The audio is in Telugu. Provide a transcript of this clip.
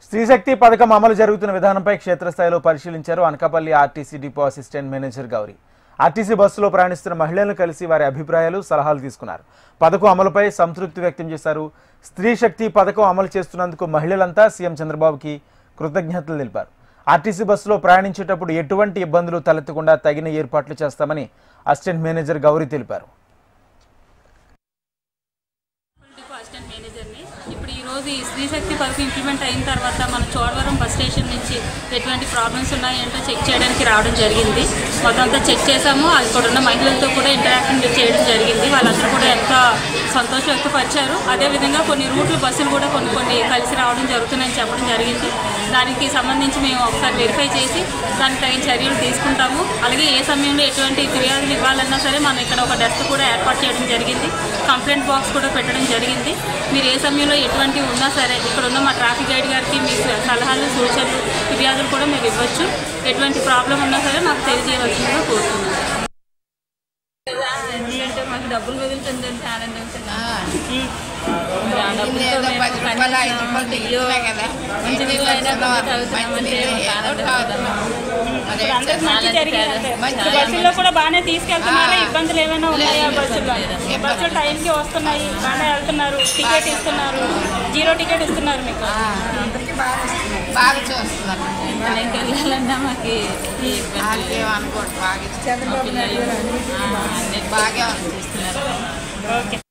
స్త్రీశక్తి పథకం అమలు జరుగుతున్న విధానంపై క్షేత్రస్థాయిలో పరిశీలించారు Anakapalli RTC depot assistant manager Gauri. RTC బస్సులో ప్రయాణిస్తున్న మహిళలను కలిసి వారి అభిప్రాయాలు, సలహాలు తీసుకున్నారు. పథకం అమలుపై సంతృప్తి వ్యక్తం చేశారు. స్త్రీశక్తి పథకం అమలు చేస్తున్నందుకు మహిళలంతా సీఎం చంద్రబాబుకి కృతజ్ఞతలు తెలిపారు. ఆర్టీసీ బస్సులో ప్రయాణించేటప్పుడు ఎటువంటి ఇబ్బందులు తలెత్తకుండా తగిన ఏర్పాట్లు చేస్తామని అసిస్టెంట్ మేనేజర్ గౌరీ తెలిపారు. ఇప్పుడు ఈరోజు ఈ స్త్రీశక్తి పథకం ఇంప్లిమెంట్ అయిన తర్వాత మన చోడవరం బస్ స్టేషన్ నుంచి ఎటువంటి ప్రాబ్లమ్స్ ఉన్నాయంటో చెక్ చేయడానికి రావడం జరిగింది. మొత్తం చెక్ చేసాము. అక్కడ ఉన్న మహిళలతో కూడా ఇంటరాక్షన్ చేయడం జరిగింది. వాళ్ళందరూ కూడా ఎంతో సంతోషం వ్యక్తపరిచారు. అదేవిధంగా కొన్ని రూట్లు బస్సులు కూడా కొన్ని కలిసి రావడం జరుగుతున్నాయని చెప్పడం జరిగింది. దానికి సంబంధించి మేము ఒకసారి వెరిఫై చేసి దానికి తగిన చర్యలు తీసుకుంటాము. అలాగే ఏ సమయంలో ఎటువంటి ఫిర్యాదులు ఇవ్వాలన్నా సరే మనం ఇక్కడ ఒక డెస్క్ కూడా ఏర్పాటు చేయడం జరిగింది. కంప్లైంట్ బాక్స్ కూడా పెట్టడం జరిగింది. మీరు ఏ సమయంలో ఎటువంటివి ఉన్నా సరే ఇక్కడ ఉన్న మా ట్రాఫిక్ గైడ్ గారికి మీ సలహాలు, సూచనలు, ఫిర్యాదులు కూడా మీరు ఇవ్వచ్చు. ఎటువంటి ప్రాబ్లం ఉన్నా సరే మాకు తెలియజేయవలసిందిగా కోరుతున్నాను. ఎందుకంటే మాకు డబ్బులు వదులుతుందంటే ఆనందం బస్సుల్లో కూడా బాగానే తీసుకెళ్తున్నారు. ఇబ్బందులు ఏమైనా ఉన్నాయా? బస్సులు టైంకి వస్తున్నాయి, బాగానే వెళ్తున్నారు, టికెట్ ఇస్తున్నారు, 0 టికెట్ ఇస్తున్నారు. మీకు బాగా చూస్తున్నారు. వెళ్ళాలన్నా మాకు అనుకోండి బాగా బాగా చేస్తున్నారు.